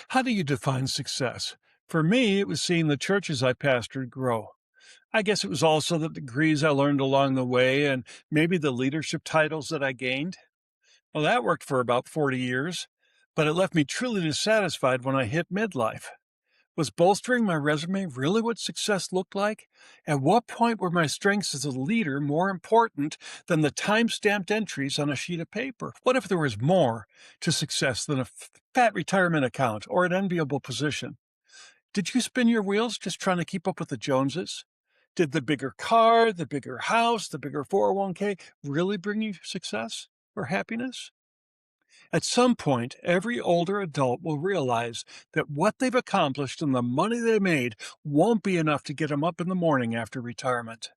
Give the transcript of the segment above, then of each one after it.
How do you define success? For me, it was seeing the churches I pastored grow. I guess it was also the degrees I learned along the way and maybe the leadership titles that I gained. Well, that worked for about 40 years, but it left me truly dissatisfied when I hit midlife. Was bolstering my resume really what success looked like? At what point were my strengths as a leader more important than the time stamped entries on a sheet of paper? What if there was more to success than a fat retirement account or an enviable position? Did you spin your wheels just trying to keep up with the Joneses? Did the bigger car, the bigger house, the bigger 401k really bring you success or happiness? At some point, every older adult will realize that what they've accomplished and the money they made won't be enough to get them up in the morning after retirement.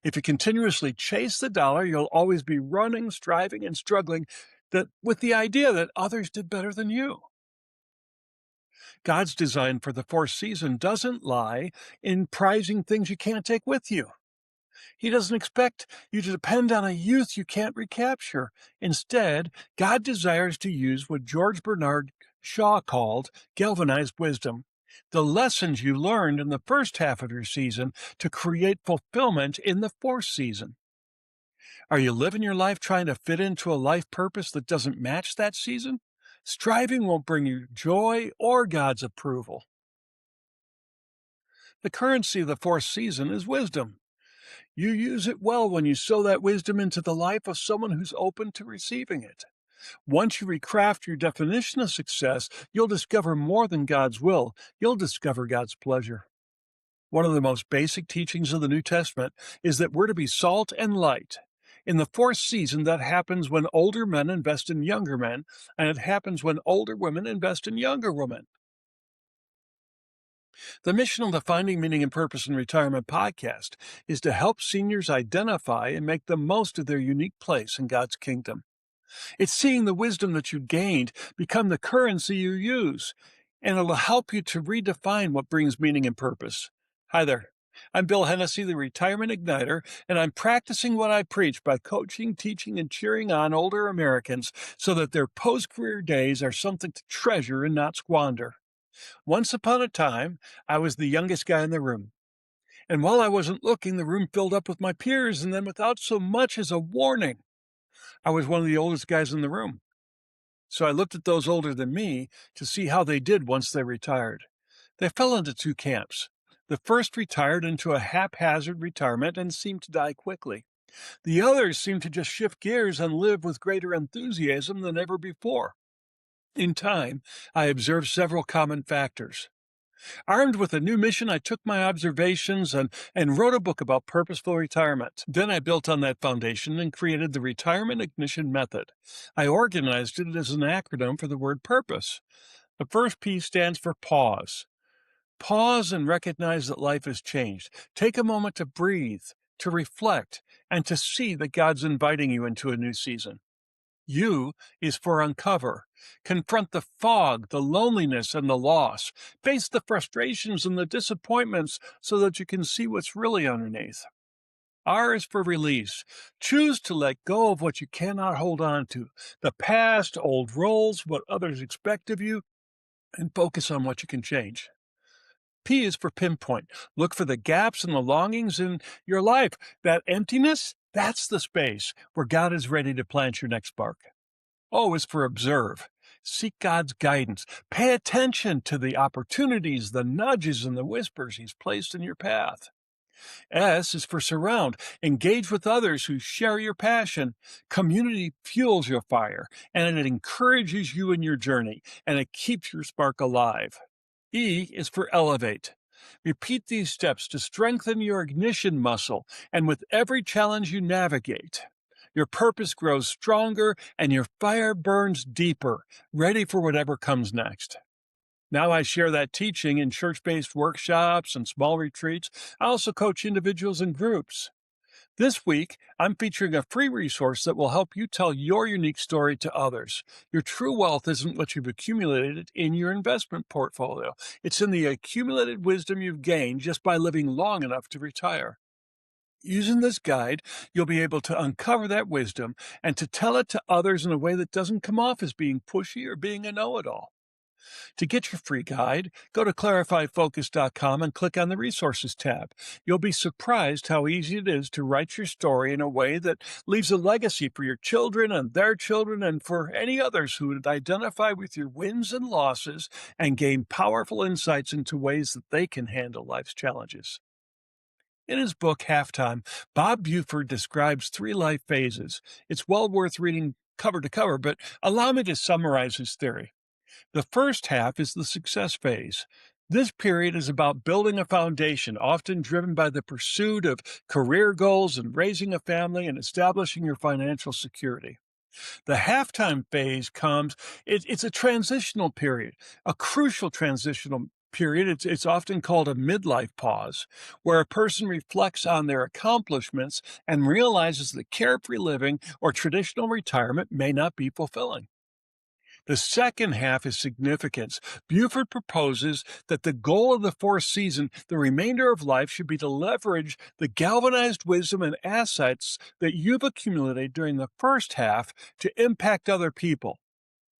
If you continuously chase the dollar, you'll always be running, striving, and struggling with the idea that others did better than you. God's design for the fourth season doesn't lie in prizing things you can't take with you. He doesn't expect you to depend on a youth you can't recapture. Instead, God desires to use what George Bernard Shaw called galvanized wisdom, the lessons you learned in the first half of your season to create fulfillment in the fourth season. Are you living your life trying to fit into a life purpose that doesn't match that season? Striving won't bring you joy or God's approval. The currency of the fourth season is wisdom. You use it well when you sow that wisdom into the life of someone who's open to receiving it. Once you recraft your definition of success, you'll discover more than God's will. You'll discover God's pleasure. One of the most basic teachings of the New Testament is that we're to be salt and light. In the fourth season, that happens when older men invest in younger men, and it happens when older women invest in younger women. The mission of the Finding Meaning and Purpose in Retirement podcast is to help seniors identify and make the most of their unique place in God's kingdom. It's seeing the wisdom that you gained become the currency you use, and it'll help you to redefine what brings meaning and purpose. Hi there. I'm Bill Hennessy, the Retirement Igniter, and I'm practicing what I preach by coaching, teaching, and cheering on older Americans so that their post-career days are something to treasure and not squander. Once upon a time, I was the youngest guy in the room. And while I wasn't looking, the room filled up with my peers, and then without so much as a warning, I was one of the oldest guys in the room. So I looked at those older than me to see how they did once they retired. They fell into two camps. The first retired into a haphazard retirement and seemed to die quickly. The others seemed to just shift gears and live with greater enthusiasm than ever before. In time, I observed several common factors. Armed with a new mission, I took my observations and wrote a book about purposeful retirement. Then I built on that foundation and created the Retirement Ignition Method. I organized it as an acronym for the word purpose. The first P stands for pause. Pause and recognize that life has changed. Take a moment to breathe, to reflect, and to see that God's inviting you into a new season. U is for uncover. Confront the fog, the loneliness, and the loss. Face the frustrations and the disappointments so that you can see what's really underneath. R is for release. Choose to let go of what you cannot hold on to. The past, old roles, what others expect of you, and focus on what you can change. P is for pinpoint. Look for the gaps and the longings in your life. That emptiness, that's the space where God is ready to plant your next spark. O is for observe. Seek God's guidance. Pay attention to the opportunities, the nudges, and the whispers He's placed in your path. S is for surround. Engage with others who share your passion. Community fuels your fire, and it encourages you in your journey, and it keeps your spark alive. E is for elevate. Repeat these steps to strengthen your ignition muscle, and with every challenge you navigate, your purpose grows stronger and your fire burns deeper, ready for whatever comes next. Now I share that teaching in church-based workshops and small retreats. I also coach individuals and groups. This week, I'm featuring a free resource that will help you tell your unique story to others. Your true wealth isn't what you've accumulated in your investment portfolio. It's in the accumulated wisdom you've gained just by living long enough to retire. Using this guide, you'll be able to uncover that wisdom and to tell it to others in a way that doesn't come off as being pushy or being a know-it-all. To get your free guide, go to clarifyfocus.com and click on the Resources tab. You'll be surprised how easy it is to write your story in a way that leaves a legacy for your children and their children and for any others who would identify with your wins and losses and gain powerful insights into ways that they can handle life's challenges. In his book, Halftime, Bob Buford describes three life phases. It's well worth reading cover to cover, but allow me to summarize his theory. The first half is the success phase. This period is about building a foundation, often driven by the pursuit of career goals and raising a family and establishing your financial security. The halftime phase comes, it's a transitional period, a crucial transitional period. It's often called a midlife pause, where a person reflects on their accomplishments and realizes that carefree living or traditional retirement may not be fulfilling. The second half is significance. Buford proposes that the goal of the fourth season, the remainder of life, should be to leverage the galvanized wisdom and assets that you've accumulated during the first half to impact other people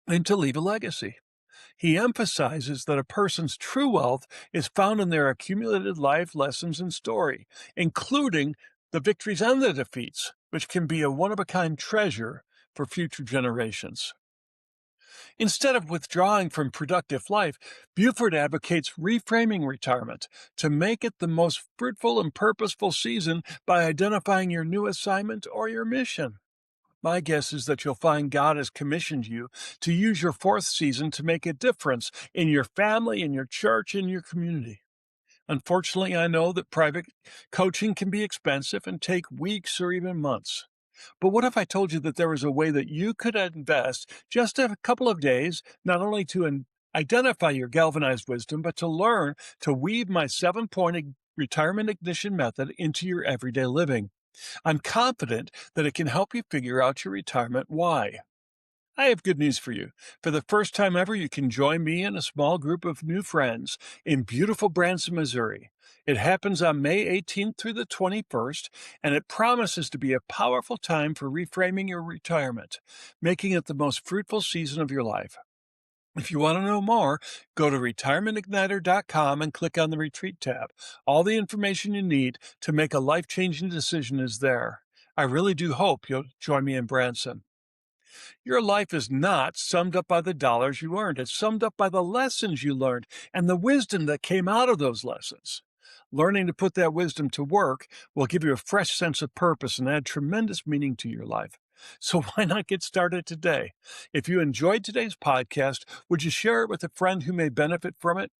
and to leave a legacy. He emphasizes that a person's true wealth is found in their accumulated life lessons and story, including the victories and the defeats, which can be a one-of-a-kind treasure for future generations. Instead of withdrawing from productive life, Buford advocates reframing retirement to make it the most fruitful and purposeful season by identifying your new assignment or your mission. My guess is that you'll find God has commissioned you to use your fourth season to make a difference in your family, in your church, in your community. Unfortunately, I know that private coaching can be expensive and take weeks or even months. But what if I told you that there was a way that you could invest just a couple of days, not only to identify your galvanized wisdom, but to learn to weave my 7-point retirement ignition method into your everyday living? I'm confident that it can help you figure out your retirement why. I have good news for you. For the first time ever, you can join me and a small group of new friends in beautiful Branson, Missouri. It happens on May 18th through the 21st, and it promises to be a powerful time for reframing your retirement, making it the most fruitful season of your life. If you want to know more, go to retirementIgniter.com and click on the Retreat tab. All the information you need to make a life-changing decision is there. I really do hope you'll join me in Branson. Your life is not summed up by the dollars you earned. It's summed up by the lessons you learned and the wisdom that came out of those lessons. Learning to put that wisdom to work will give you a fresh sense of purpose and add tremendous meaning to your life. So why not get started today? If you enjoyed today's podcast, would you share it with a friend who may benefit from it?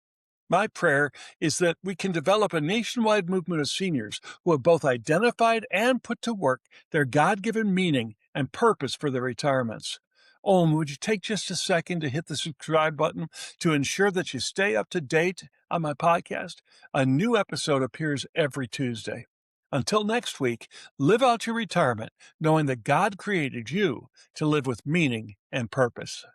My prayer is that we can develop a nationwide movement of seniors who have both identified and put to work their God-given meaning and purpose for their retirements. Oh, and would you take just a second to hit the subscribe button to ensure that you stay up to date on my podcast? A new episode appears every Tuesday. Until next week, live out your retirement knowing that God created you to live with meaning and purpose.